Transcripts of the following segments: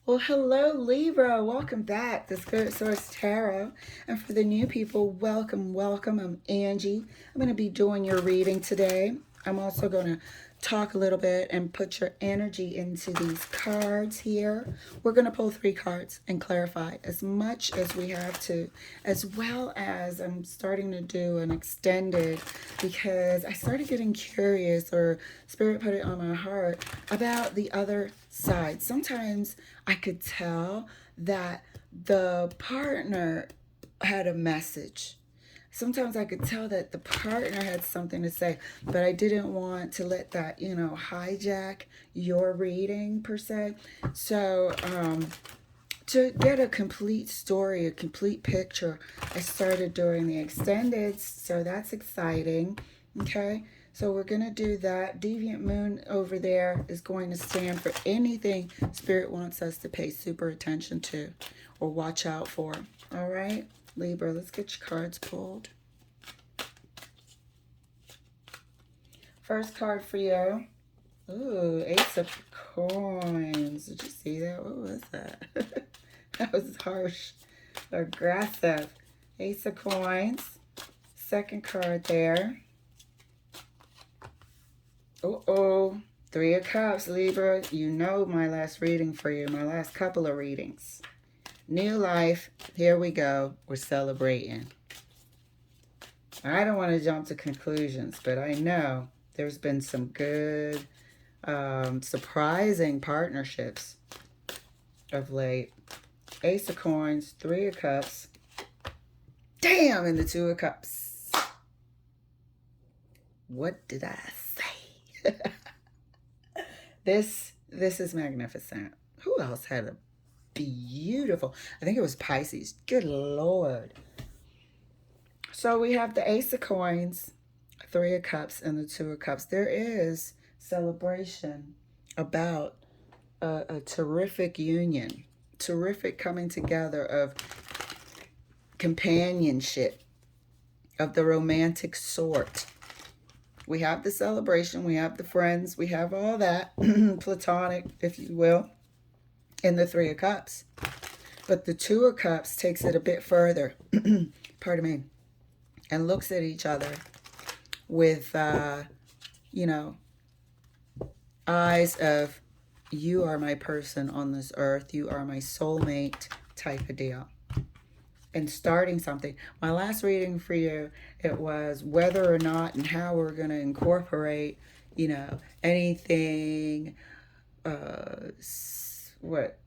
Well, hello, Libra. Welcome back to Spirit Source Tarot. And for the new people, welcome, welcome. I'm Angie. I'm going to be doing your reading today. I'm also going to talk a little bit and put your energy into these cards here. We're going to pull 3 cards and clarify as much as we have to, as well as I'm starting to do an extended because I started getting curious, or Spirit put it on my heart, about the other side. Sometimes I could tell that the partner had a message. Sometimes I could tell that the partner had something to say, but I didn't want to let that, hijack your reading per se. So, to get a complete story, a complete picture, I started doing the extended, so that's exciting. Okay, so we're going to do that. Deviant Moon over there is going to stand for anything Spirit wants us to pay super attention to or watch out for. All right, Libra, let's get your cards pulled. First card for you. Ooh, Ace of Coins. Did you see that? What was that? That was harsh. Aggressive. Ace of Coins. Second card there. Uh-oh. 3 of Cups, Libra. You know my last reading for you. My last couple of readings. New life. Here we go. We're celebrating. I don't want to jump to conclusions, but I know there's been some good, surprising partnerships of late. Ace of Coins, 3 of Cups. Damn, and the 2 of Cups. What did I say? This is magnificent. Who else had a beautiful? I think it was Pisces. Good Lord. So we have the Ace of Coins, 3 of Cups, and the 2 of Cups. There is celebration about a terrific union, terrific coming together of companionship, of the romantic sort. We have the celebration, we have the friends, we have all that, platonic, if you will, in the 3 of Cups. But the 2 of Cups takes it a bit further, pardon me, and looks at each other with, eyes of, you are my person on this earth, you are my soulmate type of deal. And starting something. My last reading for you, it was whether or not and how we're going to incorporate, anything, what,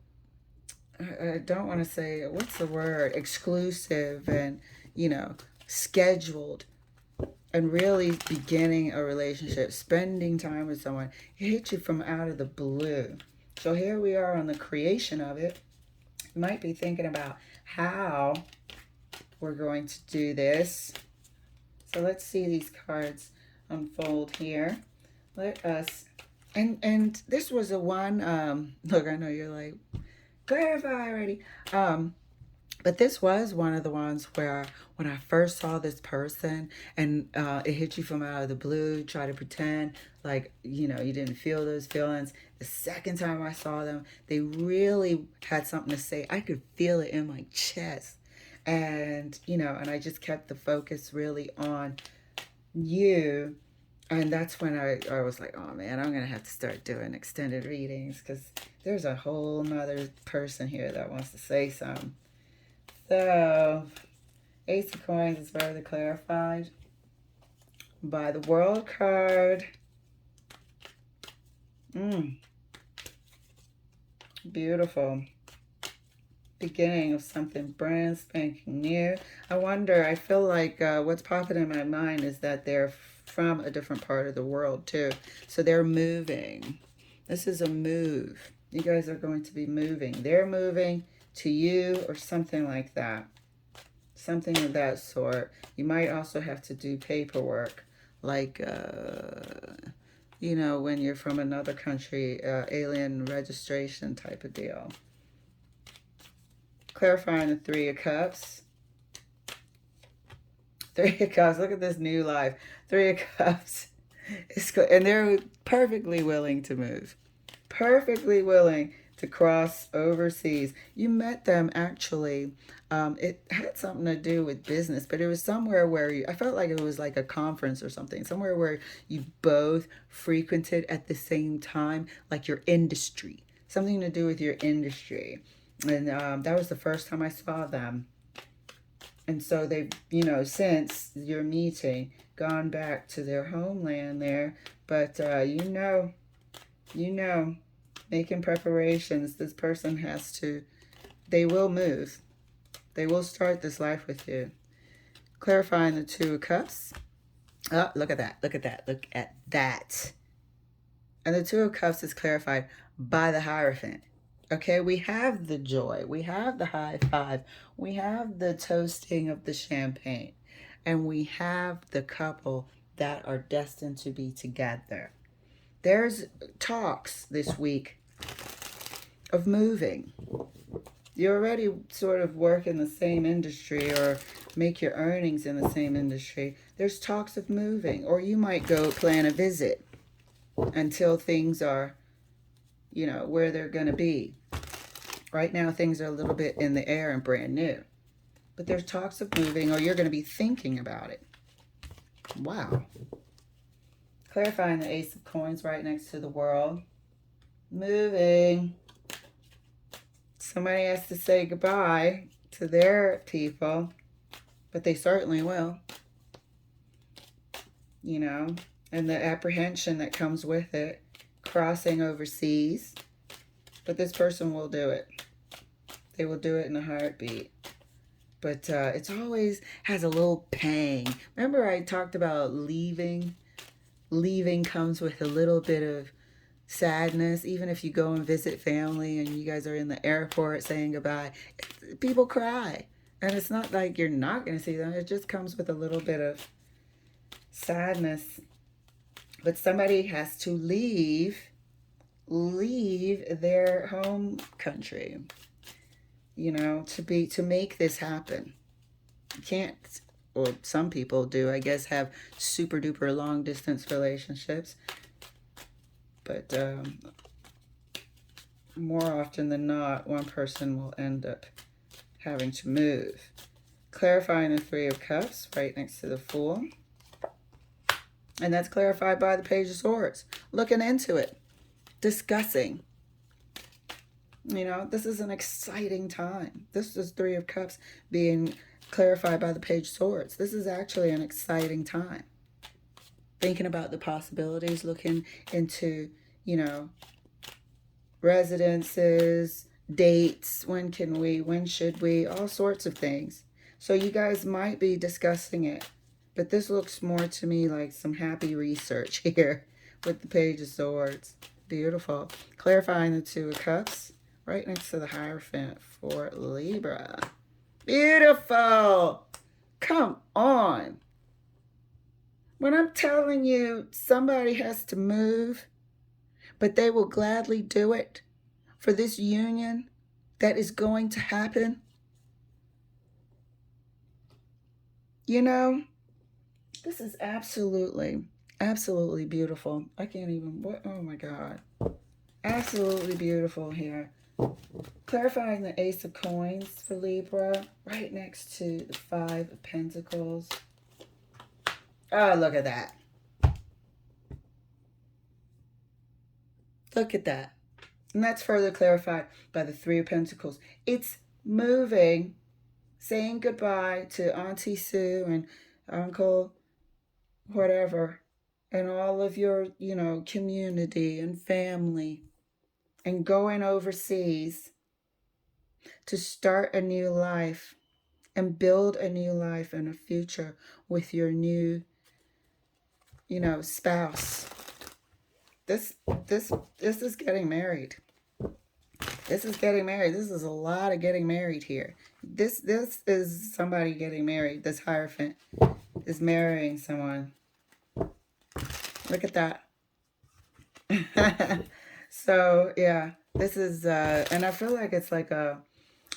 I don't want to say, what's the word, exclusive and, scheduled, and really beginning a relationship, spending time with someone. It hits you from out of the blue. So here we are on the creation of it. You might be thinking about how we're going to do this. So let's see these cards unfold here. Let us, and this was a one, look, I know you're like, clarify already. But this was one of the ones where when I first saw this person and it hit you from out of the blue, try to pretend like, you didn't feel those feelings. The second time I saw them, they really had something to say. I could feel it in my chest. And, and I just kept the focus really on you. And that's when I was like, oh man, I'm going to have to start doing extended readings because there's a whole nother person here that wants to say something. So, Ace of Coins is further clarified by the World card. Beautiful. Beginning of something brand spanking new. I feel like what's popping in my mind is that they're from a different part of the world too. So they're moving. This is a move. You guys are going to be moving. They're moving to you or something like that. Something of that sort. You might also have to do paperwork, like, when you're from another country, alien registration type of deal. Clarifying the 3 of Cups. 3 of Cups. Look at this new life. 3 of Cups. And they're perfectly willing to move. Perfectly willing to cross overseas. You met them actually. It had something to do with business, but it was somewhere where I felt like it was like a conference or something, somewhere where you both frequented at the same time, like your industry, something to do with your industry. And that was the first time I saw them. And so they've, since your meeting, gone back to their homeland there. But you know, making preparations. This person has to, they will move. They will start this life with you. Clarifying the Two of Cups. Oh, look at that. Look at that. Look at that. And the Two of Cups is clarified by the Hierophant. Okay, we have the joy. We have the high five. We have the toasting of the champagne. And we have the couple that are destined to be together. There's talks this week of moving. You already sort of work in the same industry or make your earnings in the same industry. There's talks of moving, or you might go plan a visit until things are, where they're going to be. Right now, things are a little bit in the air and brand new. But there's talks of moving, or you're going to be thinking about it. Wow. Clarifying the Ace of Coins right next to the World. Moving. Somebody has to say goodbye to their people, but they certainly will. And the apprehension that comes with it, crossing overseas. But this person will do it. They will do it in a heartbeat. But it's always has a little pang. Remember I talked about leaving? Leaving comes with a little bit of sadness. Even if you go and visit family and you guys are in the airport saying goodbye, people cry. And it's not like you're not going to see them. It just comes with a little bit of sadness. But somebody has to leave their home country, to make this happen. You can't, or some people do, I guess, have super duper long distance relationships. But more often than not, one person will end up having to move. Clarifying the Three of Cups right next to the Fool. And that's clarified by the Page of Swords. Looking into it. Discussing. This is an exciting time. This is Three of Cups being clarified by the Page of Swords. This is actually an exciting time. Thinking about the possibilities, looking into, residences, dates, when should we, all sorts of things. So you guys might be discussing it. But this looks more to me like some happy research here with the Page of Swords. Beautiful. Clarifying the Two of Cups right next to the Hierophant for Libra. Beautiful. Come on. When I'm telling you somebody has to move, but they will gladly do it for this union that is going to happen. This is absolutely, absolutely beautiful. I can't even, oh my God. Absolutely beautiful here. Clarifying the Ace of Coins for Libra, right next to the Five of Pentacles. Oh, look at that. Look at that. And that's further clarified by the Three of Pentacles. It's moving, saying goodbye to Auntie Sue and Uncle whatever, and all of your, community and family, and going overseas to start a new life and build a new life and a future with your new, spouse. This is getting married. This is getting married. This is a lot of getting married here. This is somebody getting married. This Hierophant is marrying someone. Look at that. So, yeah, this is, and I feel like it's like a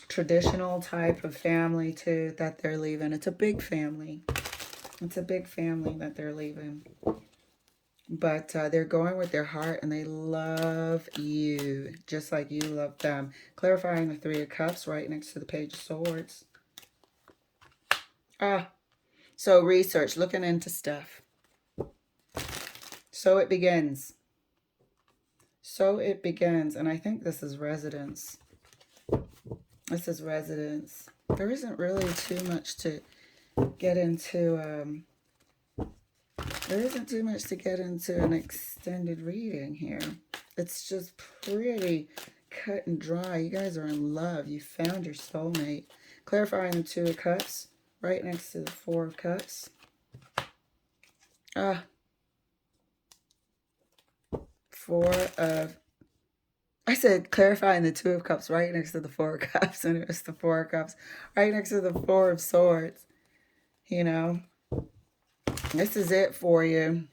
traditional type of family, too, that they're leaving. It's a big family. It's a big family that they're leaving. But they're going with their heart and they love you just like you love them. Clarifying the Three of Cups right next to the Page of Swords. So research, looking into stuff. So it begins. So it begins. And I think this is residence. This is residence. There isn't really too much to get into. There isn't too much to get into an extended reading here. It's just pretty cut and dry. You guys are in love. You found your soulmate. Clarifying the Two of Cups right next to the Four of Cups. Four of... I said clarifying the Two of Cups right next to the Four of Cups, and it was the Four of Cups right next to the Four of Swords. You know, this is it for you.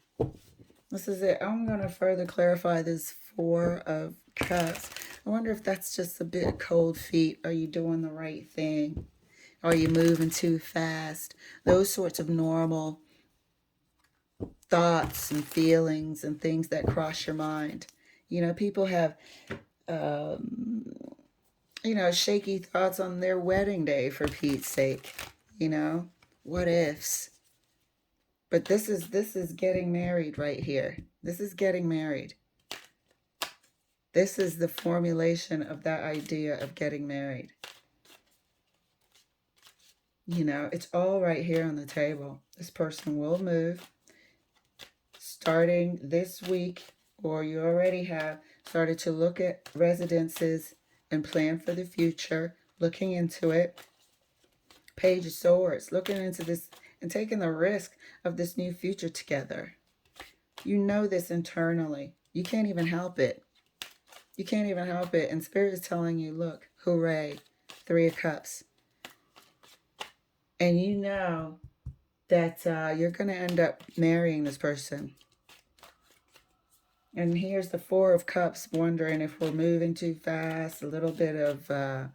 This is it. I'm going to further clarify this Four of Cups. I wonder if that's just a bit cold feet. Are you doing the right thing? Are you moving too fast? Those sorts of normal thoughts and feelings and things that cross your mind. You know, people have, you know, shaky thoughts on their wedding day, for Pete's sake. You know, what ifs? But this is getting married right here. This is getting married. This is the formulation of that idea of getting married. You know, it's all right here on the table. This person will move starting this week, or you already have started to look at residences and plan for the future, looking into it. Page of Swords, looking into this and taking the risk of this new future together. You know this internally. You can't even help it. You can't even help it. And Spirit is telling you, look, hooray, Three of Cups. And you know that you're going to end up marrying this person. And here's the Four of Cups, wondering if we're moving too fast, a little bit of,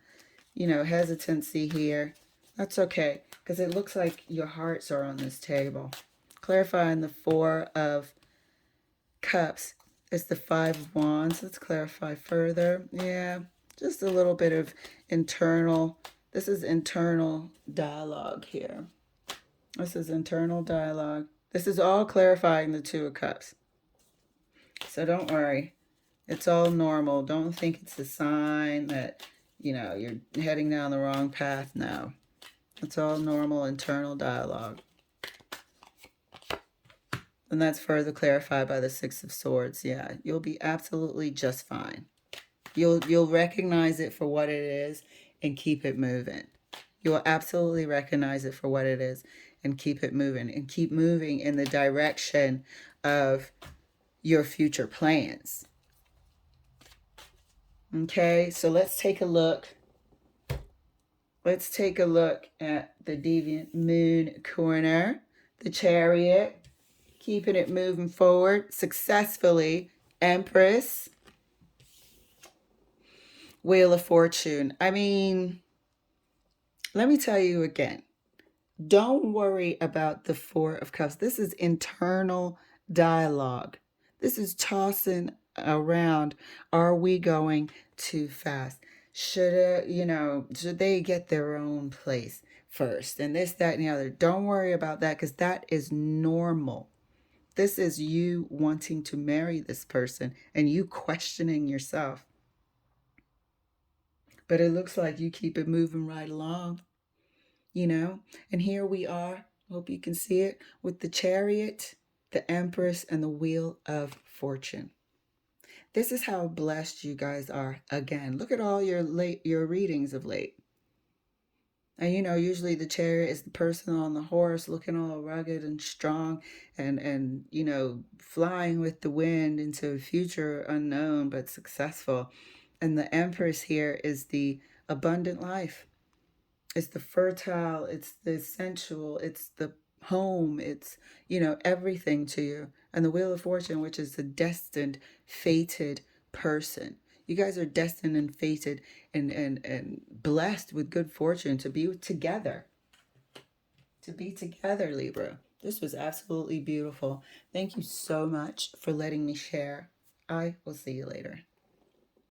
you know, hesitancy here. That's okay, because it looks like your hearts are on this table. Clarifying the Four of Cups. It's the Five of Wands. Let's clarify further. Yeah, just a little bit of internal. This is internal dialogue here. This is internal dialogue. This is all clarifying the Two of Cups. So don't worry. It's all normal. Don't think it's a sign that, you know, you're heading down the wrong path now. It's all normal internal dialogue. And that's further clarified by the Six of Swords. Yeah, you'll be absolutely just fine. You'll recognize it for what it is and keep it moving. You'll absolutely recognize it for what it is and keep it moving. And keep moving in the direction of your future plans. Okay, so let's take a look. Let's take a look at the Deviant Moon corner. The Chariot. Keeping it moving forward successfully. Empress. Wheel of Fortune. I mean, let me tell you again. Don't worry about the Four of Cups. This is internal dialogue. This is tossing around. Are we going too fast? Should they get their own place first? And this, that, and the other. Don't worry about that, because that is normal. This is you wanting to marry this person and you questioning yourself. But it looks like you keep it moving right along, you know. And here we are, hope you can see it, with the Chariot, the Empress, and the Wheel of Fortune. This is how blessed you guys are. Again, look at all your readings of late. And you know, usually the Chariot is the person on the horse looking all rugged and strong and you know, flying with the wind into a future unknown but successful. And the Empress here is the abundant life. It's the fertile, it's the sensual, it's the home, it's, you know, everything to you. And the Wheel of Fortune, which is the destined, fated person. You guys are destined and fated and blessed with good fortune to be together. To be together, Libra. This was absolutely beautiful. Thank you so much for letting me share. I will see you later.